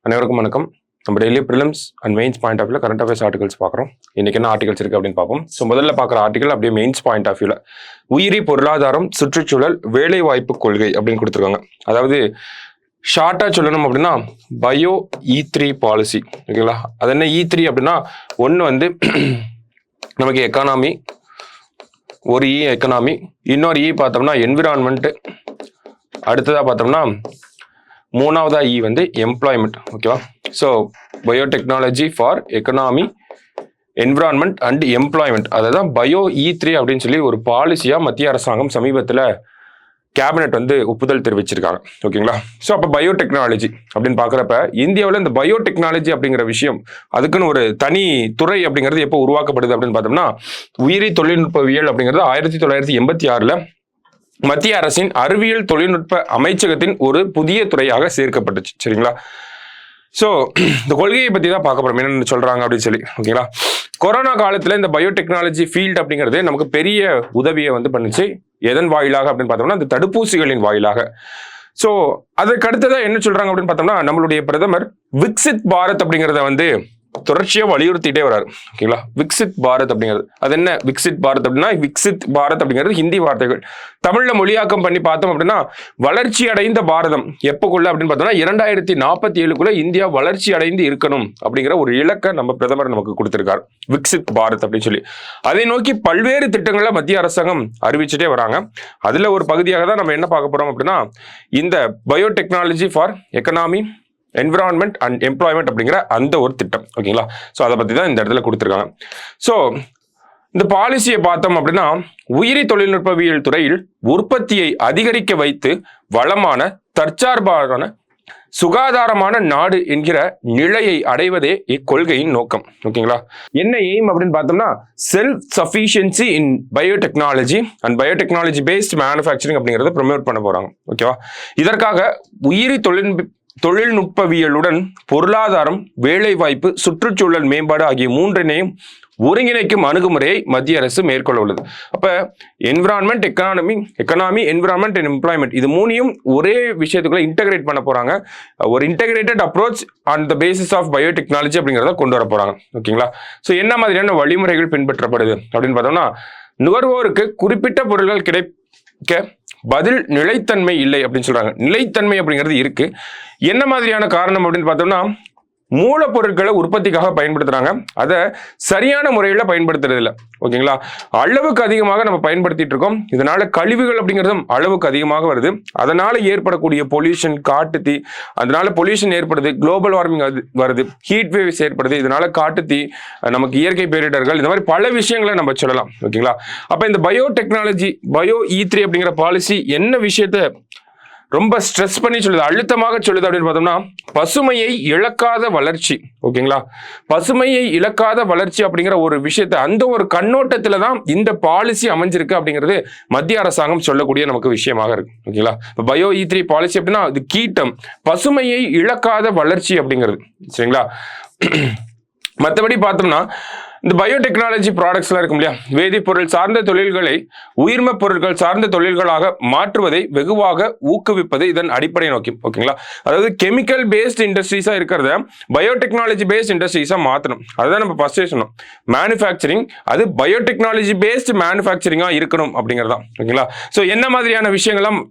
அனைவருக்கும் வணக்கம். நம்ம daily prelims and mains point of வியூல கரண்ட் அஃபேர்ஸ் ஆர்டிகல்ஸ் பார்க்குறோம். இன்னைக்கு என்ன ஆர்டிகல்ஸ் இருக்கு அப்படின்னு பார்ப்போம். ஸோ முதல்ல பார்க்குற ஆர்டிகல் அப்படியே மெயின்ஸ் பாயிண்ட் ஆஃப் வியூல உயிரி பொருளாதாரம் சுற்றுச்சூழல் வேலை வாய்ப்பு கொள்கை அப்படின்னு கொடுத்துருக்காங்க. அதாவது ஷார்ட்டா சொல்லணும் அப்படின்னா பயோ E3 பாலிசி. ஓகேங்களா, அது என்ன E3 அப்படின்னா ஒன்று வந்து நமக்கு எக்கானாமி, ஒரு எக்கனாமி, இன்னொரு பார்த்தோம்னா என்விரான்மெண்ட், அடுத்ததாக பார்த்தோம்னா மூணாவதா வந்து எம்ப்ளாய்மெண்ட். ஓகேவா, so biotechnology for economy, environment and employment, அதான் பயோ E3 அப்படின்னு சொல்லி ஒரு பாலிசியா மத்திய அரசாங்கம் சமீபத்தில் கேபினெட் வந்து ஒப்புதல் தெரிவிச்சிருக்காங்க. ஓகேங்களா, ஸோ அப்போ பயோடெக்னாலஜி அப்படின்னு பார்க்குறப்ப இந்தியாவில் இந்த பயோடெக்னாலஜி அப்படிங்கிற விஷயம் அதுக்குன்னு ஒரு தனி துறை அப்படிங்கிறது எப்போ உருவாக்கப்படுது அப்படின்னு பார்த்தோம்னா உயிரி தொழில்நுட்பவியல் அப்படிங்கிறது 1986 மத்திய அரசின் அறிவியல் தொழில்நுட்ப அமைச்சகத்தின் ஒரு புதிய துறையாக சேர்க்கப்பட்டுச்சு. சரிங்களா, ஸோ இந்த கொள்கையை பற்றி தான் பார்க்க போறோம், என்னென்னு சொல்றாங்க அப்படின்னு சொல்லி. ஓகேங்களா, கொரோனா காலத்தில் இந்த பயோடெக்னாலஜி ஃபீல்டு அப்படிங்கிறது நமக்கு பெரிய உதவியை வந்து பண்ணுச்சு. எதன் வாயிலாக அப்படின்னு பார்த்தோம்னா இந்த தடுப்பூசிகளின் வாயிலாக. ஸோ அதுக்கு அடுத்ததான் என்ன சொல்றாங்க அப்படின்னு பார்த்தோம்னா நம்மளுடைய பிரதமர் விக்சித் பாரத் அப்படிங்கிறத வந்து தொடர்ச்சியாக வலியுறுத்திட்டே வராரு. ஓகேங்களா, விக்சித் பாரத் அப்படிங்கிறது அது என்ன? விக்சித் பாரத் அப்படின்னா விக்சித் பாரத் அப்படிங்கிறது ஹிந்தி வார்த்தைகள். தமிழ்ல மொழியாக்கம் பண்ணி பார்த்தோம் அப்படின்னா வளர்ச்சி அடைந்த பாரதம் எப்பக்குள்ள அப்படின்னு பார்த்தோம்னா 2047 இந்தியா வளர்ச்சி அடைந்து இருக்கணும் அப்படிங்கிற ஒரு இலக்கை நம்ம பிரதமர் நமக்கு கொடுத்திருக்காரு, விக்சித் பாரத் அப்படின்னு சொல்லி. அதை நோக்கி பல்வேறு திட்டங்களை மத்திய அரசாங்கம் அறிவிச்சுட்டே வராங்க. அதுல ஒரு பகுதியாக தான் நம்ம என்ன பார்க்க போறோம் அப்படின்னா இந்த biotechnology for economy, environment and employment அப்படிங்கிற அந்த ஒரு திட்டம். ஓகேங்களா, ஸோ அதை பற்றி தான் இந்த இடத்துல கொடுத்துருக்காங்க. ஸோ இந்த பாலிசியை பார்த்தோம் அப்படின்னா உயிரி தொழில்நுட்பவியல் துறையில் உற்பத்தியை அதிகரிக்க வைத்து வளமான தற்சார்பான சுகாதாரமான நாடு என்கிற நிலையை அடைவதே இக்கொள்கையின் நோக்கம். ஓகேங்களா, என்ன எய்ம் அப்படின்னு பார்த்தோம்னா self sufficiency in biotechnology and biotechnology based manufacturing அப்படிங்கிறத ப்ரொமோட் பண்ண போறாங்க. ஓகேவா, இதற்காக உயிரி தொழில்நுட்பவியலுடன் பொருளாதாரம், வேலை வாய்ப்பு, சுற்றுச்சூழல் மேம்பாடு ஆகிய மூன்றினையும் ஒருங்கிணைக்கும் அணுகுமுறையை மத்திய அரசு மேற்கொள்ள உள்ளது. அப்ப environment, economy, environment and employment இது மூணையும் ஒரே விஷயத்துக்குள்ள இன்டகிரேட் பண்ண போறாங்க. ஒரு integrated approach on the basis of biotechnology அப்படிங்கிறத கொண்டு வர போறாங்க. ஓகேங்களா, ஸோ என்ன மாதிரியான வழிமுறைகள் பின்பற்றப்படுது அப்படின்னு பார்த்தோம்னா நுகர்வோருக்கு குறிப்பிட்ட பொருட்கள் கிடைக்க பதில் நிலைத்தன்மை இல்லை அப்படின்னு சொல்றாங்க. நிலைத்தன்மை அப்படிங்கிறது இருக்கு. என்ன மாதிரியான காரணம் அப்படின்னு பார்த்தோம்னா மூலப்பொருட்களை உற்பத்திக்காக பயன்படுத்துறாங்க, அதை சரியான முறையில் பயன்படுத்துறது இல்லை. ஓகேங்களா, அளவுக்கு அதிகமாக நம்ம பயன்படுத்திட்டு இருக்கோம். இதனால கழிவுகள் அப்படிங்கிறதும் அளவுக்கு அதிகமாக வருது. அதனால ஏற்படக்கூடிய பொல்யூஷன், காட்டுத்தீ, அதனால பொல்யூஷன் ஏற்படுது, குளோபல் வார்மிங் வருது, ஹீட் வேவ்ஸ் ஏற்படுது. இதனால காட்டுத்தீ, நமக்கு இயற்கை பேரிடர்கள், இந்த மாதிரி பல விஷயங்களை நம்ம சொல்லலாம். ஓகேங்களா, அப்ப இந்த பயோடெக்னாலஜி பயோ E3 அப்படிங்கிற பாலிசி என்ன விஷயத்த ரொம்ப ஸ்ட்ரெஸ் பண்ணி சொல்லுது, அழுத்தமாக சொல்லுது அப்படின்னு பார்த்தோம்னா பசுமையை இழக்காத வளர்ச்சி. ஓகேங்களா, பசுமையை இழக்காத வளர்ச்சி அப்படிங்கிற ஒரு விஷயத்த அந்த ஒரு கண்ணோட்டத்துல தான் இந்த பாலிசி அமைஞ்சிருக்கு அப்படிங்கிறது மத்திய அரசாங்கம் சொல்லக்கூடிய நமக்கு விஷயமாக இருக்கு. ஓகேங்களா, இப்போ பயோ E3 பாலிசி அப்படின்னா இது கீட்டம், பசுமையை இழக்காத வளர்ச்சி அப்படிங்கிறது. சரிங்களா, மற்றபடி பார்த்தோம்னா இந்த பயோடெக்னாலஜி ப்ராடக்ட்ஸ்லாம் இருக்கும் இல்லையா, வேதிப்பொருள் சார்ந்த தொழில்களை உயிர்ம பொருட்கள் சார்ந்த தொழில்களாக மாற்றுவதை வெகுவாக ஊக்குவிப்பது இதன் அடிப்படை நோக்கி. ஓகேங்களா, அதாவது கெமிக்கல் பேஸ்ட் இண்டஸ்ட்ரீஸா இருக்கிறத பயோடெக்னாலஜி பேஸ்ட் இண்டஸ்ட்ரீஸா மாற்றணும். அதுதான் நம்ம ஃபர்ஸ்டே சொன்னோம், மேனுஃபேக்சரிங் அது பயோடெக்னாலஜி பேஸ்ட் மேனுஃபேக்சரிங்கா இருக்கணும் அப்படிங்கிறதான். ஓகேங்களா, ஸோ என்ன மாதிரியான விஷயங்கள்லாம்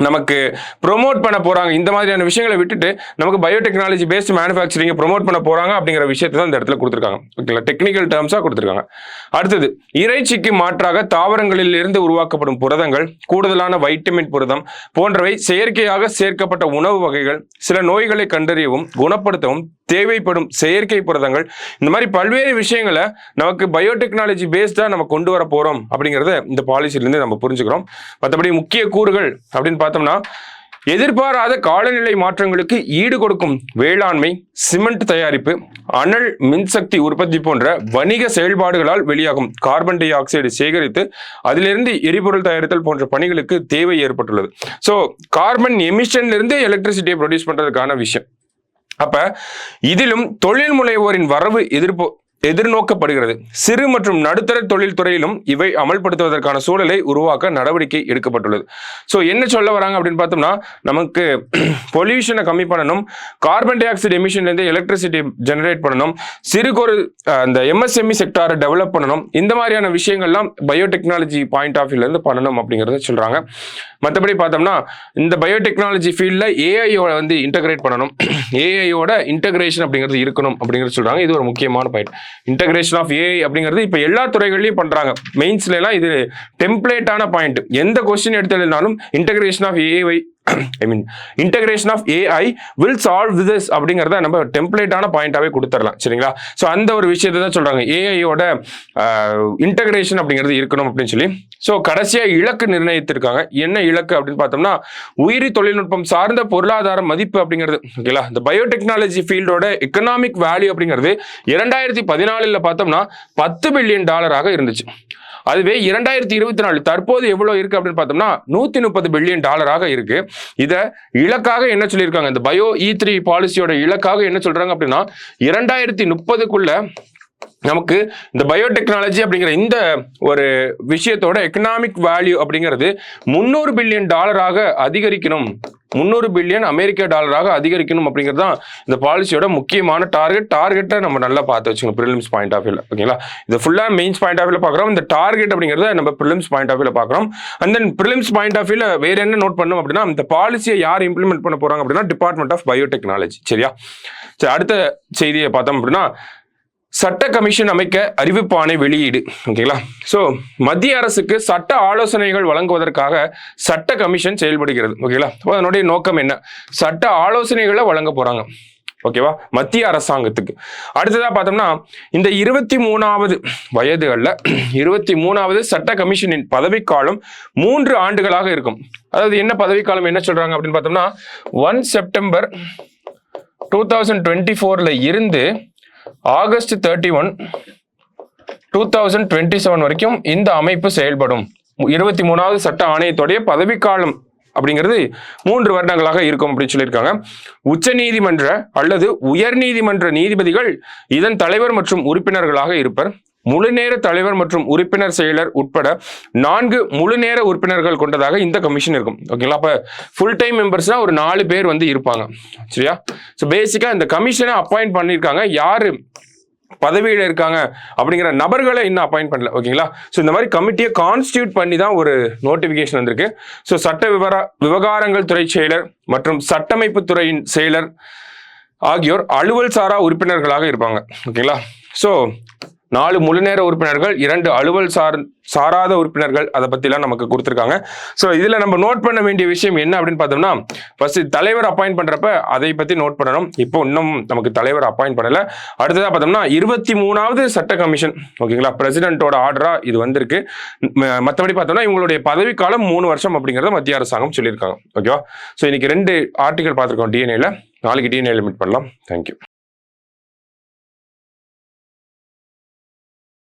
நமக்கு ப்ரொமோட் பண்ண போறாங்க, இந்த மாதிரியான விஷயங்களை விட்டுட்டு நமக்கு பயோடெக்னாலஜி பேஸ்ட் மேனுஃபேக்சரிங் ப்ரொமோட் பண்ண போறாங்க அப்படிங்கிற விஷயத்தை தான் இந்த இடத்துல கொடுத்துருக்காங்க. ஓகேங்களா, டெக்னிக்கல் டேர்ம்ஸா கொடுத்துருக்காங்க. அடுத்தது இறைச்சிக்கு மாற்றாக தாவரங்களில் இருந்து உருவாக்கப்படும் புரதங்கள், கூடுதலான வைட்டமின் புரதம் போன்றவை செயற்கையாக சேர்க்கப்பட்ட உணவு வகைகள் சில நோய்களை கண்டறியவும் குணப்படுத்தவும் தேவைப்படும் செயற்கை புரதங்கள், இந்த மாதிரி பல்வேறு விஷயங்களை நமக்கு பயோடெக்னாலஜி பேஸ்டா நம்ம கொண்டு வர போறோம் அப்படிங்கிறத இந்த பாலிசியிலிருந்து நம்ம புரிஞ்சுக்கிறோம். மற்றபடி முக்கிய கூறுகள் அப்படின்னு பார்த்தோம்னா எதிர்பாராத காலநிலை மாற்றங்களுக்கு ஈடு கொடுக்கும் வேளாண்மை, சிமெண்ட் தயாரிப்பு, அனல் மின்சக்தி உற்பத்தி போன்ற வணிக செயல்பாடுகளால் வெளியாகும் கார்பன் டை ஆக்சைடு சேகரித்து அதிலிருந்து எரிபொருள் தயாரித்தல் போன்ற பணிகளுக்கு தேவை ஏற்பட்டுள்ளது. ஸோ கார்பன் எமிஷன்ல இருந்து எலக்ட்ரிசிட்டியை ப்ரொடியூஸ் பண்றதுக்கான விஷயம். அப்ப இதிலும் தொழில் முனைவோரின் வரவு எதிர்நோக்கப்படுகிறது. சிறு மற்றும் நடுத்தர தொழில் துறையிலும் இவை அமல்படுத்துவதற்கான சூழலை உருவாக்க நடவடிக்கை எடுக்கப்பட்டுள்ளது. ஸோ என்ன சொல்ல வராங்க அப்படின்னு பார்த்தோம்னா, நமக்கு பொல்யூஷனை கம்மி பண்ணணும், கார்பன் டை ஆக்சைடு எமிஷன்லேருந்து எலக்ட்ரிசிட்டி ஜெனரேட் பண்ணணும், சிறு குறு அந்த எம்எஸ்எம்இ செக்டாரை டெவலப் பண்ணணும், இந்த மாதிரியான விஷயங்கள்லாம் பயோடெக்னாலஜி பாயிண்ட் ஆஃப் வியூலேருந்து பண்ணணும் அப்படிங்கிறத சொல்கிறாங்க. மற்றபடி பார்த்தோம்னா இந்த பயோடெக்னாலஜி ஃபீல்டில் ஏஐயோட வந்து இன்டகிரேட் பண்ணணும், ஏஐயோட இன்டகிரேஷன் அப்படிங்கிறது இருக்கணும் அப்படிங்கிறது சொல்கிறாங்க. இது ஒரு முக்கியமான பாயிண்ட். இன்டகிரேஷன் ஆஃப் ஏஐ அப்படிங்கிறது இப்போ எல்லா துறைகள்லையும் பண்ணுறாங்க. மெயின்ஸ்லாம் இது டெம்ப்ளேட்டான பாயிண்ட். எந்த கொஸ்டின் எடுத்தாலும் integration of AI integration of AI will solve this அப்படிங்கிறத நம்ம டெம்ப்ளேட்டான பாயிண்டாவே கொடுத்துடலாம். சரிங்களா? ஸோ அந்த ஒரு விஷயத்தை தான் சொல்றாங்க, ஏஐயோட இன்டகிரேஷன் அப்படிங்கிறது இருக்கணும் அப்படின்னு சொல்லி. ஸோ கடைசியா இலக்கு நிர்ணயித்திருக்காங்க. என்ன இலக்கு அப்படின்னு பார்த்தோம்னா, உயிரி தொழில்நுட்பம் சார்ந்த பொருளாதார மதிப்பு அப்படிங்கிறது. ஓகேங்களா? இந்த பயோடெக்னாலஜி ஃபீல்டோட எக்கனாமிக் வேல்யூ அப்படிங்கிறது 2014 பார்த்தோம்னா $10 பில்லியன் இருந்துச்சு. அதுவே 2024 தற்போது எவ்வளவு இருக்கு அப்படின்னு பார்த்தோம்னா $130 பில்லியன் இருக்கு. இதை இலக்காக என்ன சொல்லியிருக்காங்க, இந்த பயோ E3 பாலிசியோட இலக்காக என்ன சொல்றாங்க அப்படின்னா, 2030க்குள்ள நமக்கு இந்த பயோடெக்னாலஜி அப்படிங்கிற இந்த ஒரு விஷயத்தோட எக்கனாமிக் வேல்யூ அப்படிங்கிறது $300 பில்லியன் அதிகரிக்கணும், $300 பில்லியன் அமெரிக்க அதிகரிக்கணும் அப்படிங்கிறது தான் இந்த பாலிசியோட முக்கியமான டார்கெட்டை நம்ம நல்லா பார்த்து வச்சுக்கணும் ப்ரிலிம்ஸ் பாயிண்ட் ஆஃப் வியூல. ஓகேங்களா? இது ஃபுல்லா மெயின்ஸ் பாயிண்ட் ஆஃப் வியூல பார்க்குறோம். இந்த டார்கெட் அப்படிங்கிறத நம்ம ப்ரிலிம்ஸ் பாயிண்ட் ஆஃப் வியூல பார்க்குறோம். And then prelims point of வியூல வேற என்ன நோட் பண்ணணும் அப்படின்னா, இந்த பாலிசியை யார் இம்ப்ளிமெண்ட் பண்ண போறாங்க அப்படின்னா டிபார்ட்மெண்ட் ஆஃப் பயோடெக்னாலஜி. சரியா? சரி, அடுத்த செய்தியை பார்த்தோம் அப்படின்னா, சட்ட கமிஷன் அமைக்க அறிவிப்பாணை வெளியீடு. ஓகேங்களா? ஸோ மத்திய அரசுக்கு சட்ட ஆலோசனைகள் வழங்குவதற்காக சட்ட கமிஷன் செயல்படுகிறது. ஓகேங்களா? அதனுடைய நோக்கம் என்ன? சட்ட ஆலோசனைகளை வழங்க போறாங்க. ஓகேவா? மத்திய அரசாங்கத்துக்கு. அடுத்ததா பார்த்தோம்னா, இந்த 23வது வயதுகளில் 23வது சட்ட கமிஷனின் பதவிக்காலம் 3 ஆண்டுகளாக இருக்கும். அதாவது என்ன பதவிக்காலம் என்ன சொல்றாங்க அப்படின்னு பார்த்தோம்னா, 1 செப்டம்பர் 2024 இருந்து ஆகஸ்ட் 31, 2027 வரைக்கும் இந்த அமைப்பு செயல்படும். 23வது சட்ட ஆணையத்துடைய பதவிக்காலம் அப்படிங்கிறது 3 வருடங்களாக இருக்கும் அப்படின்னு சொல்லியிருக்காங்க. உச்ச நீதிமன்ற அல்லது உயர் நீதிமன்ற நீதிபதிகள் இதன் தலைவர் மற்றும் உறுப்பினர்களாக இருப்பர். முழுநேர தலைவர் மற்றும் உறுப்பினர் செயலர் உட்பட 4 முழுநேர உறுப்பினர்கள் கொண்டதாக இந்த கமிஷன் இருக்கும். ஓகேங்களா? அப்ப ஃபுல் டைம் மெம்பர்ஸ்னா ஒரு 4 பேர் வந்து இருப்பாங்க. சரியா? ஸோ பேசிக்கா இந்த கமிஷனை அப்பாயிண்ட் பண்ணியிருக்காங்க. யாரு பதவியில் இருக்காங்க அப்படிங்கிற நபர்களை இன்னும் அப்பாயிண்ட் பண்ணல. ஓகேங்களா? ஸோ இந்த மாதிரி கமிட்டியை கான்ஸ்டியூட் பண்ணி தான் ஒரு நோட்டிபிகேஷன் வந்திருக்கு. ஸோ சட்ட விவகாரங்கள் துறை செயலர் மற்றும் சட்டமைப்பு துறையின் செயலர் ஆகியோர் அலுவல் சாரா உறுப்பினர்களாக இருப்பாங்க. ஓகேங்களா? ஸோ 4 முழுநேர உறுப்பினர்கள், 2 அலுவல் சாராத உறுப்பினர்கள், அதை பத்திலாம் நமக்கு கொடுத்துருக்காங்க. ஸோ இதுல நம்ம நோட் பண்ண வேண்டிய விஷயம் என்ன அப்படின்னு பார்த்தோம்னா, ஃபர்ஸ்ட் தலைவர் அப்பாயிண்ட் பண்றப்ப அதை பத்தி நோட் பண்ணணும். இப்போ இன்னும் நமக்கு தலைவர் அப்பாயிண்ட் பண்ணல. அடுத்ததா பார்த்தோம்னா 23வது சட்ட கமிஷன். ஓகேங்களா? பிரசிடென்ட்டோட ஆர்டரா இது வந்திருக்கு. மற்றபடி பார்த்தோம்னா இவங்களுடைய பதவிக்காலம் 3 வருஷம் அப்படிங்கிறத மத்திய அரசாங்கம் சொல்லியிருக்காங்க. ஓகேவா? ஸோ இன்னைக்கு 2 ஆர்டிகல் பார்த்துருக்கோம் டிஎன்ஏல. நாளைக்கு டிஎன்ஏல மீட் பண்ணலாம். தேங்க்யூ.